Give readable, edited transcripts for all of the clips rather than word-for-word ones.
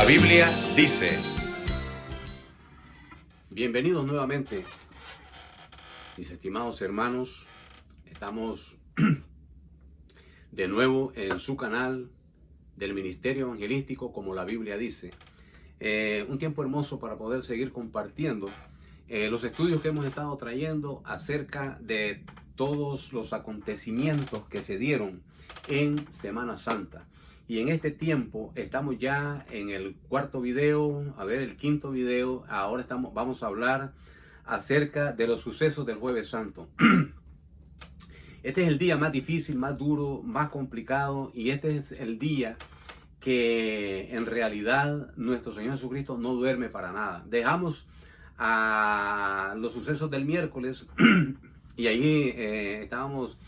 Biblia dice. Bienvenidos nuevamente, mis estimados hermanos. Estamos de nuevo en su canal del Ministerio Evangelístico, como la Biblia dice. Un tiempo hermoso para poder seguir compartiendo los estudios que hemos estado trayendo acerca de todos los acontecimientos que se dieron en Semana Santa. Y en este tiempo estamos ya en el cuarto video, el quinto video. Ahora vamos a hablar acerca de los sucesos del Jueves Santo. Este es el día más difícil, más duro, más complicado, y este es el día que en realidad nuestro Señor Jesucristo no duerme para nada. Dejamos a los sucesos del miércoles y allí estábamos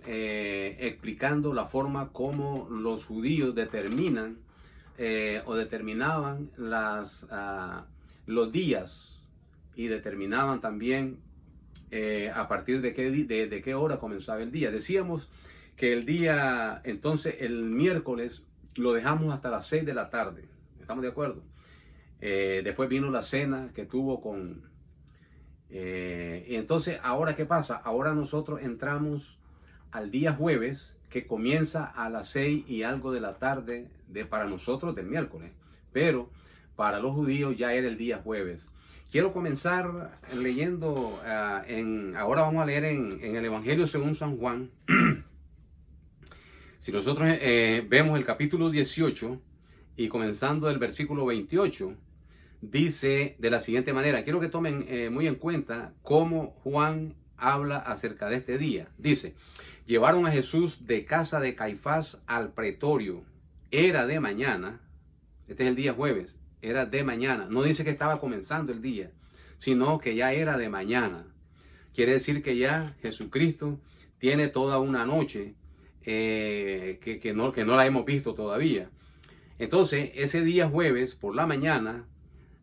explicando la forma como los judíos determinaban los días, y determinaban también a partir de qué hora comenzaba el día. Decíamos que el día, entonces el miércoles lo dejamos hasta las 6 de la tarde. ¿Estamos de acuerdo? Después vino la cena que tuvo y entonces, ¿ahora qué pasa? Ahora nosotros entramos al día jueves, que comienza a las 6 y algo de la tarde para nosotros del miércoles. Pero para los judíos ya era el día jueves. Quiero comenzar leyendo, ahora vamos a leer en el Evangelio según San Juan. Si nosotros vemos el capítulo 18 y comenzando del versículo 28, dice de la siguiente manera. Quiero que tomen muy en cuenta cómo Juan habla acerca de este día. Dice: llevaron a Jesús de casa de Caifás al pretorio. Era de mañana. Este es el día jueves. Era de mañana. No dice que estaba comenzando el día, sino que ya era de mañana. Quiere decir que ya Jesucristo tiene toda una noche que no la hemos visto todavía. Entonces, ese día jueves por la mañana,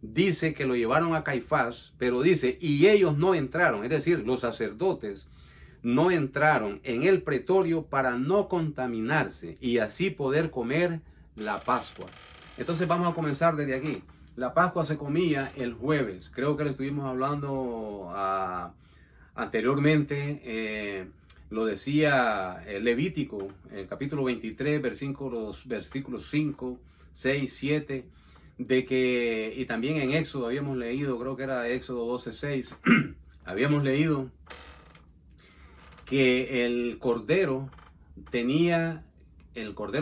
dice que lo llevaron a Caifás, pero dice, y ellos no entraron, es decir, los sacerdotes no entraron en el pretorio para no contaminarse y así poder comer la Pascua. Entonces vamos a comenzar desde aquí. La Pascua se comía el jueves. Creo que lo estuvimos hablando anteriormente. Lo decía Levítico, el capítulo 23, versículos 5, 6, 7. De que, y también en Éxodo habíamos leído, creo que era Éxodo 12:6, habíamos leído que el cordero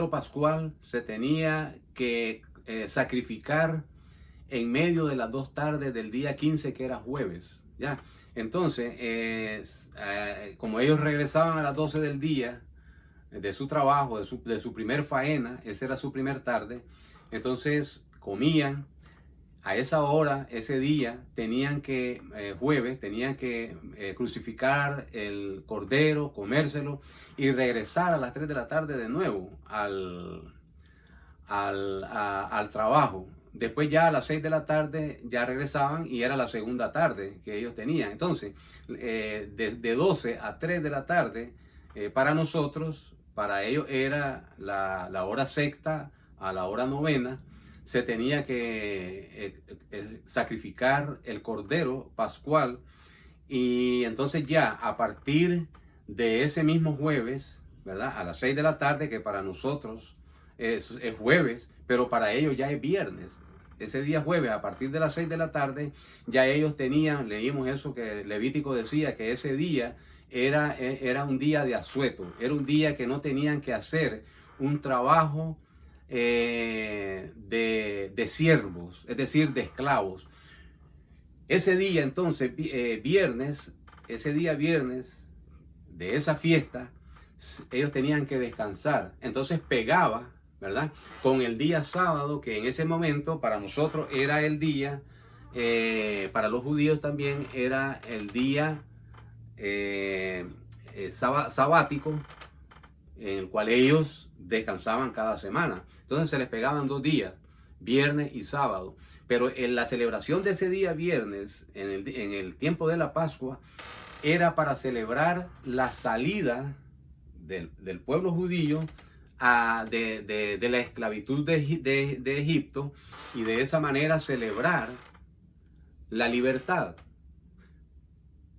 pascual se tenía que sacrificar en medio de las 2 tardes del día 15, que era jueves, ¿ya? Entonces, como ellos regresaban a las 12 del día de su trabajo, de su primer faena, esa era su primer tarde, entonces comían a esa hora, ese día, jueves, tenían que crucificar el cordero, comérselo y regresar a las 3 de la tarde de nuevo al trabajo. Después ya a las 6 de la tarde ya regresaban y era la segunda tarde que ellos tenían. Entonces, de 12 a 3 de la tarde, para ellos era la hora sexta a la hora novena. Se tenía que sacrificar el cordero pascual, y entonces ya a partir de ese mismo jueves, ¿verdad? A las 6 de la tarde, que para nosotros es jueves, pero para ellos ya es viernes. Ese día jueves, a partir de las 6 de la tarde, ya ellos leímos eso que Levítico decía, que ese día era un día de asueto, era un día que no tenían que hacer un trabajo de siervos, es decir, de esclavos. Ese día entonces, ese día viernes de esa fiesta, ellos tenían que descansar. Entonces pegaba, ¿verdad?, con el día sábado, que en ese momento para nosotros era el día, para los judíos también era el día sabático, en el cual ellos descansaban cada semana. Entonces se les pegaban 2 días, viernes y sábado. Pero en la celebración de ese día viernes, en el tiempo de la Pascua, era para celebrar la salida del pueblo judío de la esclavitud de Egipto y de esa manera celebrar la libertad,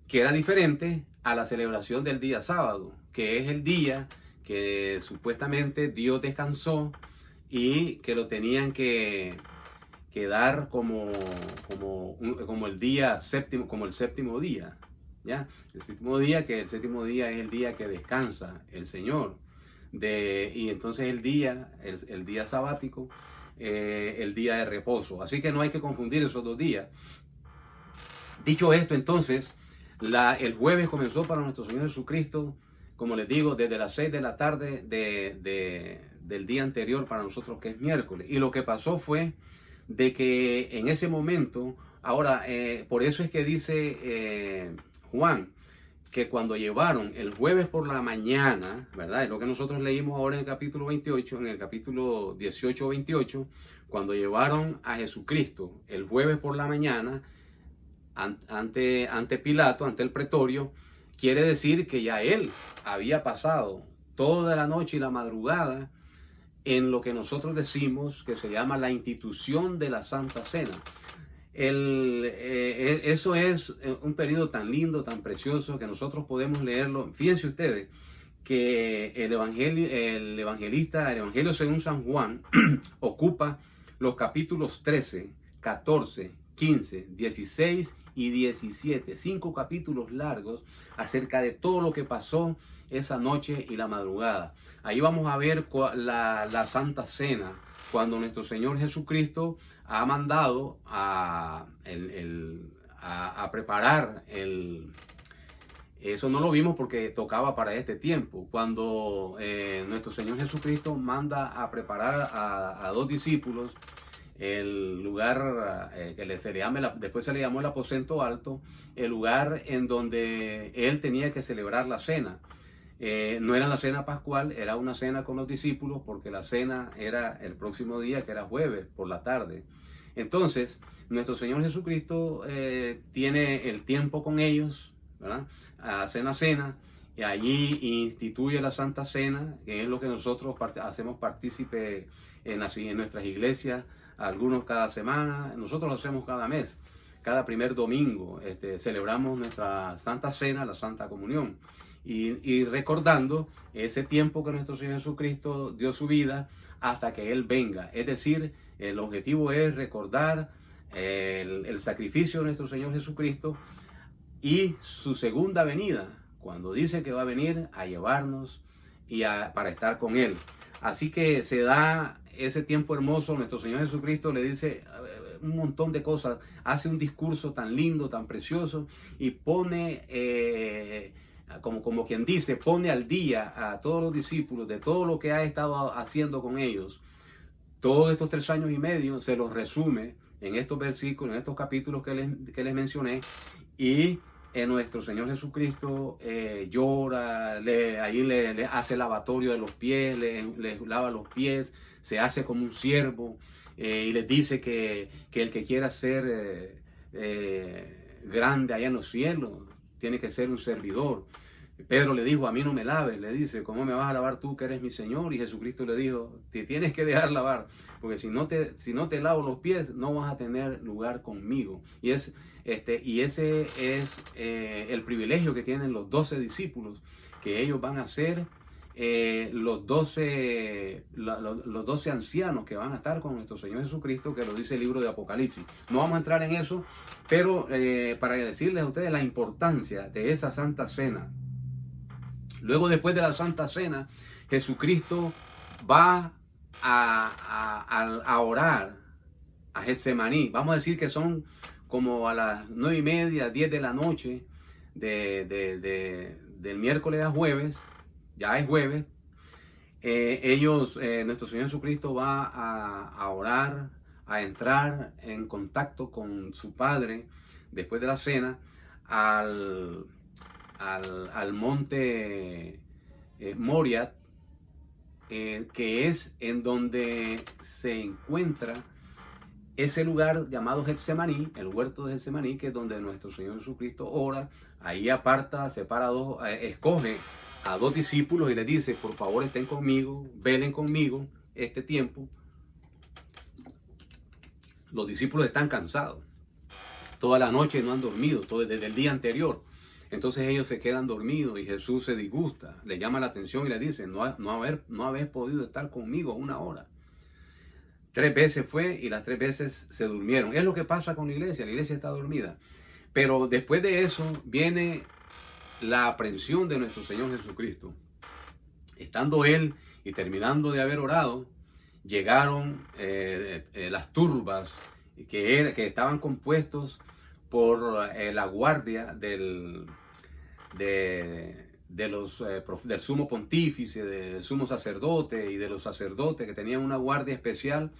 que era diferente a la celebración del día sábado, que es el día que supuestamente Dios descansó y que lo tenían que dar como el día séptimo, como el séptimo día, ¿ya? El séptimo día, que el séptimo día es el día que descansa el Señor. Y entonces el día sabático, el día de reposo. Así que no hay que confundir esos dos días. Dicho esto, entonces, el jueves comenzó para nuestro Señor Jesucristo, como les digo, desde las 6 de la tarde del día anterior para nosotros, que es miércoles. Y lo que pasó fue de que en ese momento, ahora, por eso es que dice Juan, que cuando llevaron el jueves por la mañana, ¿verdad? Es lo que nosotros leímos ahora en el capítulo 28, en el capítulo 18-28, cuando llevaron a Jesucristo el jueves por la mañana ante Pilato, ante el pretorio, quiere decir que ya él había pasado toda la noche y la madrugada en lo que nosotros decimos que se llama la institución de la Santa Cena. Eso es un periodo tan lindo, tan precioso, que nosotros podemos leerlo. Fíjense ustedes que el Evangelio según San Juan ocupa los capítulos 13, 14, 15, 16 y 17, 5 capítulos largos acerca de todo lo que pasó esa noche y la madrugada. Ahí vamos a ver la Santa Cena, cuando nuestro Señor Jesucristo ha mandado a preparar eso no lo vimos porque tocaba para este tiempo. Cuando nuestro Señor Jesucristo manda a preparar a 2 discípulos el lugar después se le llamó el aposento alto, el lugar en donde él tenía que celebrar la cena. No era la cena pascual, era una cena con los discípulos, porque la cena era el próximo día, que era jueves por la tarde. Entonces, nuestro Señor Jesucristo tiene el tiempo con ellos, ¿verdad? Hacen la cena y allí instituye la Santa Cena, que es lo que nosotros hacemos partícipe en nuestras iglesias, algunos cada semana, nosotros lo hacemos cada mes, cada primer domingo, celebramos nuestra Santa Cena, la Santa Comunión, y recordando ese tiempo que nuestro Señor Jesucristo dio su vida hasta que Él venga. Es decir, el objetivo es recordar el sacrificio de nuestro Señor Jesucristo y su segunda venida, cuando dice que va a venir a llevarnos para estar con Él. Así que se da ese tiempo hermoso. Nuestro Señor Jesucristo le dice un montón de cosas, hace un discurso tan lindo, tan precioso, y pone, como quien dice, pone al día a todos los discípulos de todo lo que ha estado haciendo con ellos. Todos estos 3 años y medio se los resume en estos versículos, en estos capítulos que les mencioné, y nuestro Señor Jesucristo llora, ahí le hace lavatorio de los pies, le lava los pies, se hace como un siervo, y les dice que el que quiera ser grande allá en los cielos tiene que ser un servidor. Pedro le dijo: a mí no me laves, le dice, ¿cómo me vas a lavar tú que eres mi Señor? Y Jesucristo le dijo: te tienes que dejar lavar, porque si no te lavo los pies, no vas a tener lugar conmigo. Y ese es el privilegio que tienen los 12 discípulos, que ellos van a ser los 12 ancianos que van a estar con nuestro Señor Jesucristo, que lo dice el libro de Apocalipsis. No vamos a entrar en eso, pero para decirles a ustedes la importancia de esa Santa Cena. Luego, después de la Santa Cena, Jesucristo va a orar a Getsemaní. Vamos a decir que son como a las 9:30, 10 de la noche del miércoles a jueves. Ya es jueves. Nuestro Señor Jesucristo va a orar, a entrar en contacto con su Padre después de la cena al monte Moriah, que es en donde se encuentra ese lugar llamado Getsemaní, el huerto de Getsemaní, que es donde nuestro Señor Jesucristo ora. Ahí aparta, separa escoge a 2 discípulos y les dice, por favor estén conmigo, velen conmigo este tiempo. Los discípulos están cansados. Toda la noche no han dormido, desde el día anterior. Entonces ellos se quedan dormidos y Jesús se disgusta, le llama la atención y le dice, no habéis podido estar conmigo 1 hora. 3 veces fue y las 3 veces se durmieron. Es lo que pasa con la iglesia está dormida. Pero después de eso viene la aprehensión de nuestro Señor Jesucristo. Estando Él y terminando de haber orado, llegaron las turbas que estaban compuestos por la guardia del sumo pontífice, del sumo sacerdote y de los sacerdotes que tenían una guardia especial.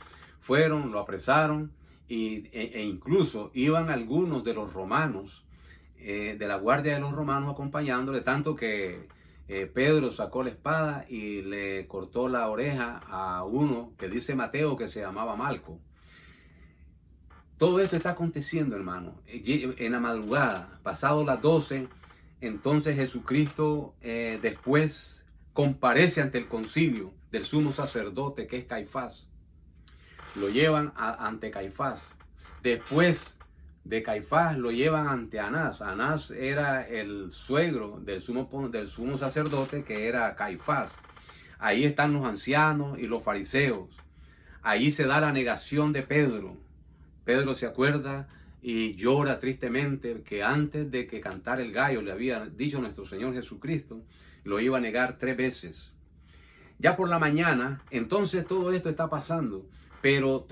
Fueron, lo apresaron e incluso iban algunos de los romanos, de la guardia de los romanos acompañándole, tanto que Pedro sacó la espada y le cortó la oreja a uno que dice Mateo que se llamaba Malco. Todo esto está aconteciendo, hermano, en la madrugada, pasado las 12, entonces Jesucristo después comparece ante el concilio del sumo sacerdote que es Caifás. Lo llevan ante Caifás. Después de Caifás lo llevan ante Anás. Anás era el suegro del sumo sacerdote que era Caifás. Ahí están los ancianos y los fariseos. Ahí se da la negación de Pedro. Pedro se acuerda y llora tristemente que antes de que cantara el gallo le había dicho nuestro Señor Jesucristo, lo iba a negar 3 veces. Ya por la mañana, entonces todo esto está pasando, pero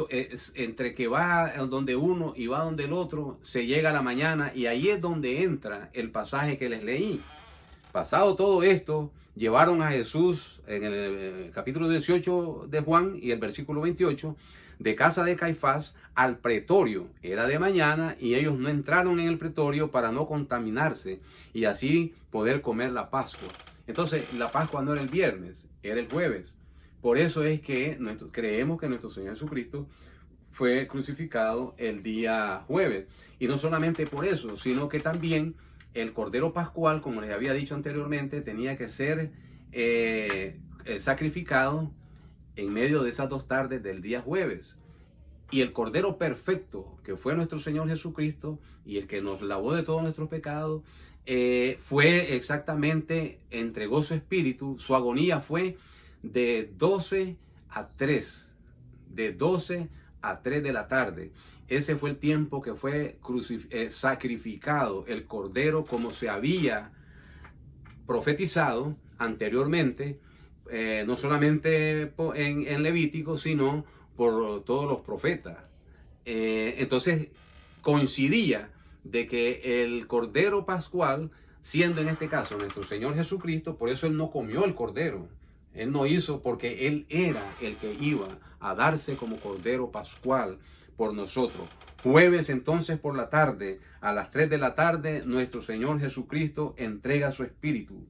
entre que va donde uno y va donde el otro, se llega a la mañana y ahí es donde entra el pasaje que les leí. Pasado todo esto, llevaron a Jesús en el capítulo 18 de Juan y el versículo 28, de casa de Caifás al pretorio. Era de mañana y ellos no entraron en el pretorio para no contaminarse y así poder comer la Pascua. Entonces la Pascua no era el viernes, era el jueves. Por eso es que creemos que nuestro Señor Jesucristo fue crucificado el día jueves. Y no solamente por eso, sino que también el Cordero Pascual, como les había dicho anteriormente, tenía que ser sacrificado en medio de esas 2 tardes del día jueves. Y el Cordero perfecto, que fue nuestro Señor Jesucristo, y el que nos lavó de todos nuestros pecados, fue exactamente, entregó su espíritu, su agonía fue de 12 a 3, de 12 a 3 de la tarde. Ese fue el tiempo que fue sacrificado el Cordero, como se había profetizado anteriormente, no solamente en Levítico, sino por todos los profetas. Entonces coincidía de que el Cordero Pascual, siendo en este caso nuestro Señor Jesucristo, por eso Él no comió el Cordero. Él no hizo, porque Él era el que iba a darse como Cordero Pascual por nosotros. Jueves entonces por la tarde, a las 3 de la tarde, nuestro Señor Jesucristo entrega su espíritu.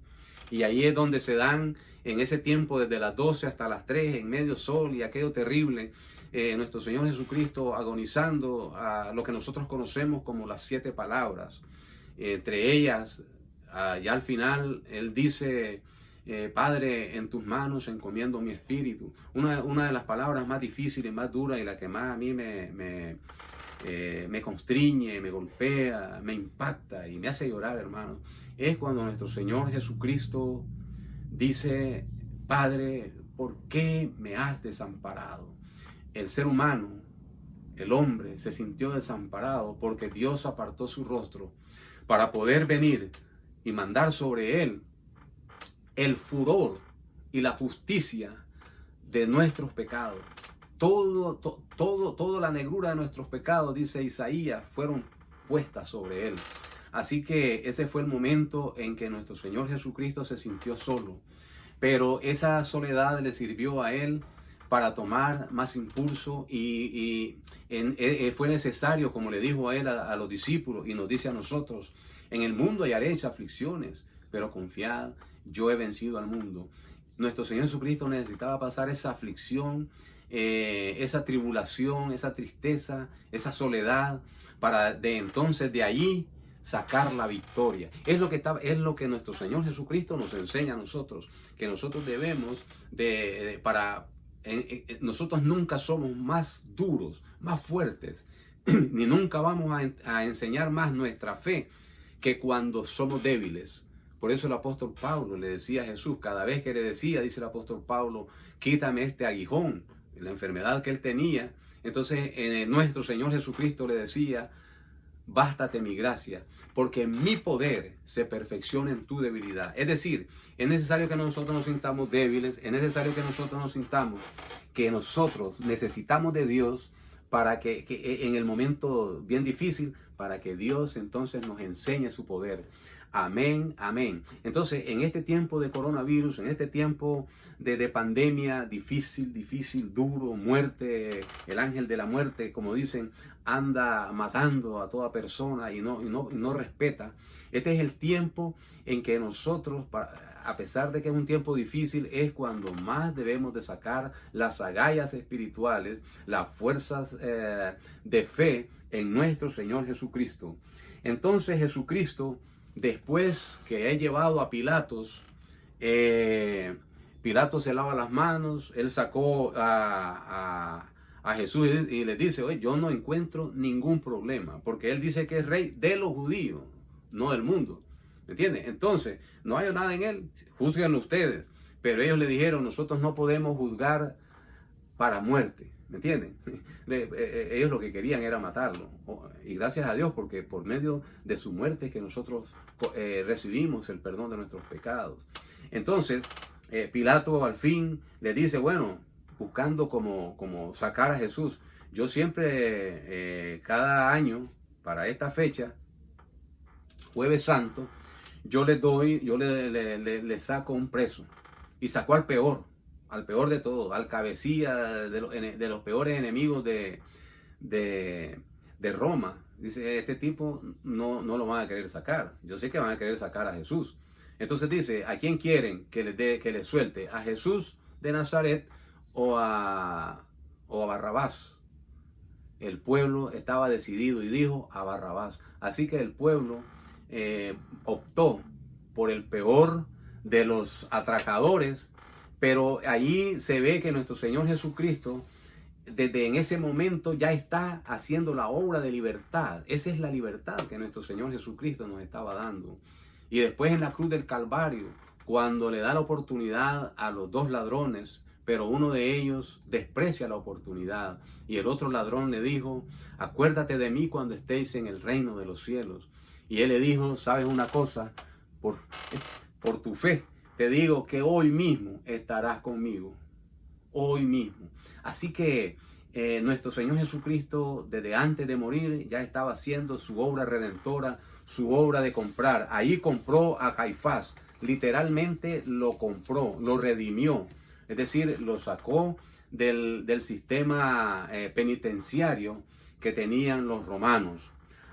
Y ahí es donde se dan, en ese tiempo, desde las 12 hasta las 3, en medio sol y aquello terrible, nuestro Señor Jesucristo agonizando a lo que nosotros conocemos como las 7 palabras. Entre ellas, ya al final, Él dice, Padre, en tus manos encomiendo mi espíritu. Una de las palabras más difíciles, más duras y la que más a mí me constriñe, me golpea, me impacta y me hace llorar, hermano, es cuando nuestro Señor Jesucristo dice, Padre, ¿por qué me has desamparado? El ser humano, el hombre, se sintió desamparado porque Dios apartó su rostro para poder venir y mandar sobre él el furor y la justicia de nuestros pecados. Toda la negrura de nuestros pecados, dice Isaías, fueron puestas sobre él. Así que ese fue el momento en que nuestro Señor Jesucristo se sintió solo. Pero esa soledad le sirvió a él para tomar más impulso y fue necesario, como le dijo a él a los discípulos y nos dice a nosotros, en el mundo hallaréis aflicciones, pero confiad, yo he vencido al mundo. Nuestro Señor Jesucristo necesitaba pasar esa aflicción, esa tribulación, esa tristeza, esa soledad, para de entonces de allí sacar la victoria. Es lo que nuestro Señor Jesucristo nos enseña a nosotros, que nosotros debemos nosotros nunca somos más duros, más fuertes, ni nunca vamos a enseñar más nuestra fe que cuando somos débiles. Por eso el apóstol Pablo le decía a Jesús, cada vez que le decía, dice el apóstol Pablo, quítame este aguijón, la enfermedad que él tenía. Entonces nuestro Señor Jesucristo le decía, bástate mi gracia, porque mi poder se perfecciona en tu debilidad. Es decir, es necesario que nosotros nos sintamos débiles, es necesario que nosotros nos sintamos que nosotros necesitamos de Dios para que en el momento bien difícil, para que Dios entonces nos enseñe su poder. Amén, amén. Entonces, en este tiempo de coronavirus, en este tiempo de pandemia difícil, duro, muerte, el ángel de la muerte, como dicen, anda matando a toda persona y no respeta. Este es el tiempo en que nosotros, a pesar de que es un tiempo difícil, es cuando más debemos de sacar las agallas espirituales, las fuerzas de fe en nuestro Señor Jesucristo. Entonces Jesucristo, después que he llevado a Pilatos, Pilatos se lava las manos, él sacó a Jesús y le dice, oye, yo no encuentro ningún problema, porque él dice que es rey de los judíos, no del mundo. ¿Me entiendes? Entonces, no hay nada en él, juzguenlo ustedes. Pero ellos le dijeron, nosotros no podemos juzgar para muerte. ¿Me entienden? Ellos lo que querían era matarlo. Y gracias a Dios, porque por medio de su muerte es que nosotros recibimos el perdón de nuestros pecados. Entonces, Pilato al fin le dice, bueno, buscando como sacar a Jesús. Yo siempre, cada año, para esta fecha, Jueves Santo, yo le saco un preso. Y sacó al peor de todos, al cabecilla de los peores enemigos de Roma. Dice, este tipo no lo van a querer sacar. Yo sé que van a querer sacar a Jesús. Entonces dice, ¿a quién quieren que le suelte? ¿A Jesús de Nazaret o a Barrabás? El pueblo estaba decidido y dijo a Barrabás. Así que el pueblo optó por el peor de los atracadores, pero allí se ve que nuestro Señor Jesucristo, desde en ese momento ya está haciendo la obra de libertad. Esa es la libertad que nuestro Señor Jesucristo nos estaba dando. Y después en la cruz del Calvario, cuando le da la oportunidad a los dos ladrones, pero uno de ellos desprecia la oportunidad y el otro ladrón le dijo, acuérdate de mí cuando estéis en el reino de los cielos. Y él le dijo, ¿sabes una cosa? Por tu fe te digo que hoy mismo estarás conmigo. Hoy mismo. Así que nuestro Señor Jesucristo, desde antes de morir, ya estaba haciendo su obra redentora, su obra de comprar. Ahí compró a Caifás. Literalmente lo compró, lo redimió. Es decir, lo sacó del sistema penitenciario que tenían los romanos.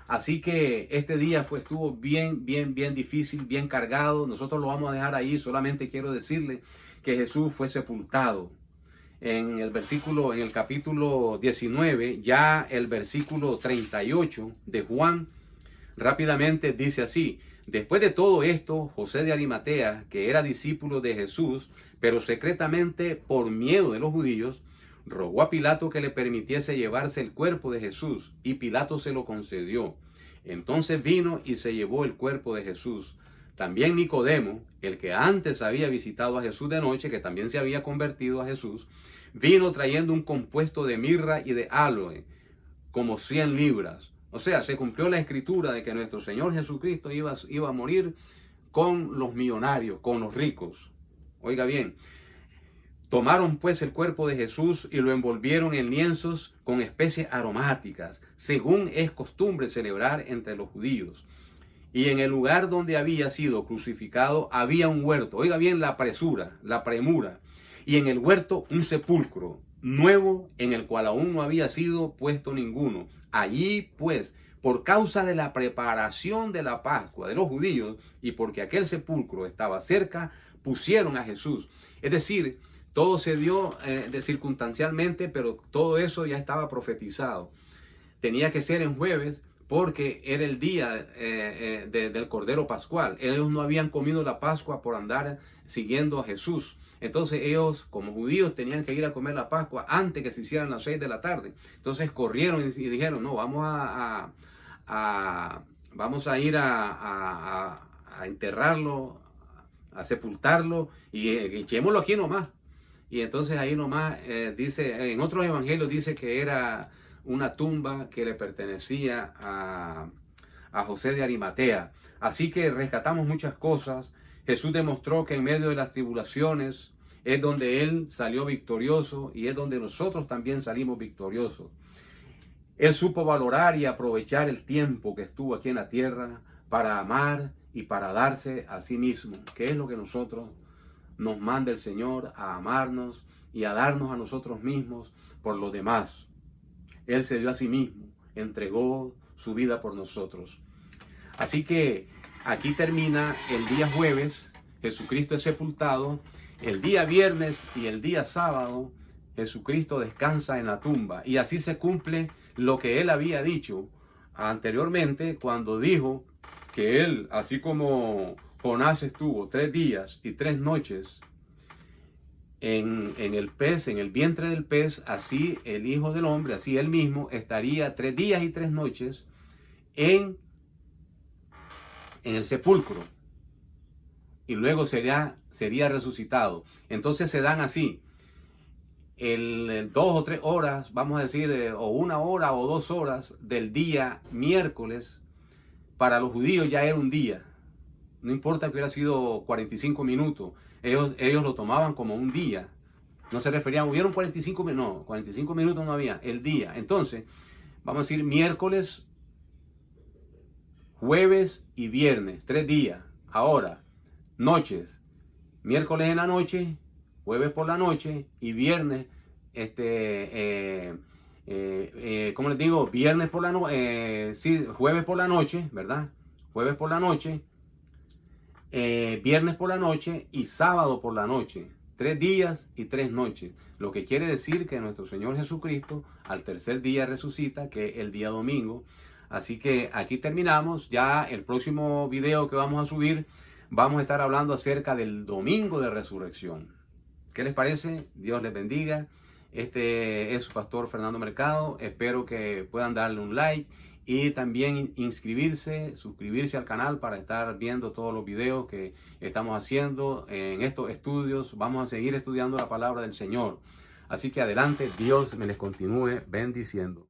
Así que este día estuvo bien difícil, bien cargado. Nosotros lo vamos a dejar ahí. Solamente quiero decirle que Jesús fue sepultado. En el capítulo 19, ya el versículo 38 de Juan, rápidamente dice así. Después de todo esto, José de Arimatea, que era discípulo de Jesús, pero secretamente por miedo de los judíos, rogó a Pilato que le permitiese llevarse el cuerpo de Jesús, y Pilato se lo concedió. Entonces vino y se llevó el cuerpo de Jesús. También Nicodemo, el que antes había visitado a Jesús de noche, que también se había convertido a Jesús, vino trayendo un compuesto de mirra y de áloe, como 100 libras. O sea, se cumplió la escritura de que nuestro Señor Jesucristo iba a morir con los millonarios, con los ricos. Oiga bien, tomaron pues el cuerpo de Jesús y lo envolvieron en lienzos con especies aromáticas, según es costumbre celebrar entre los judíos. Y en el lugar donde había sido crucificado había un huerto. Oiga bien la premura. Y en el huerto un sepulcro nuevo en el cual aún no había sido puesto ninguno. Allí pues, por causa de la preparación de la Pascua de los judíos y porque aquel sepulcro estaba cerca, pusieron a Jesús. Es decir, todo se dio circunstancialmente, pero todo eso ya estaba profetizado. Tenía que ser en jueves, porque era el día del Cordero Pascual. Ellos no habían comido la Pascua por andar siguiendo a Jesús. Entonces ellos, como judíos, tenían que ir a comer la Pascua antes que se hicieran las 6 de la tarde. Entonces corrieron y dijeron, no, vamos a ir a enterrarlo, a sepultarlo y echémoslo aquí nomás. Y entonces ahí nomás dice, en otros evangelios dice que era una tumba que le pertenecía a José de Arimatea. Así que rescatamos muchas cosas. Jesús demostró que en medio de las tribulaciones es donde Él salió victorioso y es donde nosotros también salimos victoriosos. Él supo valorar y aprovechar el tiempo que estuvo aquí en la tierra para amar y para darse a sí mismo, que es lo que nosotros nos manda el Señor, a amarnos y a darnos a nosotros mismos por los demás. Él se dio a sí mismo, entregó su vida por nosotros. Así que aquí termina el día jueves, Jesucristo es sepultado. El día viernes y el día sábado, Jesucristo descansa en la tumba. Y así se cumple lo que Él había dicho anteriormente cuando dijo que Él, así como Jonás estuvo 3 días y 3 noches en el pez, en el vientre del pez, así el Hijo del Hombre, así Él mismo estaría 3 días y 3 noches en el sepulcro. Y luego sería resucitado. Entonces se dan así, 2 o 3 horas, vamos a decir, o 1 hora o 2 horas del día miércoles, para los judíos ya era un día. No importa que hubiera sido 45 minutos, ellos lo tomaban como un día. No se referían, hubieron 45 minutos, no, 45 minutos no había, el día. Entonces, vamos a decir miércoles, jueves y viernes, 3 días. Ahora, noches, miércoles en la noche, jueves por la noche y viernes, ¿cómo les digo? Viernes por la noche, sí, jueves por la noche, ¿verdad? Jueves por la noche, viernes por la noche y sábado por la noche. 3 días y 3 noches. Lo que quiere decir que nuestro Señor Jesucristo al tercer día resucita, que es el día domingo. Así que aquí terminamos. Ya el próximo video que vamos a subir, vamos a estar hablando acerca del domingo de resurrección. ¿Qué les parece? Dios les bendiga. Este es su pastor Fernando Mercado. Espero que puedan darle un like y también suscribirse al canal para estar viendo todos los videos que estamos haciendo en estos estudios. Vamos a seguir estudiando la palabra del Señor. Así que adelante, Dios me les continúe bendiciendo.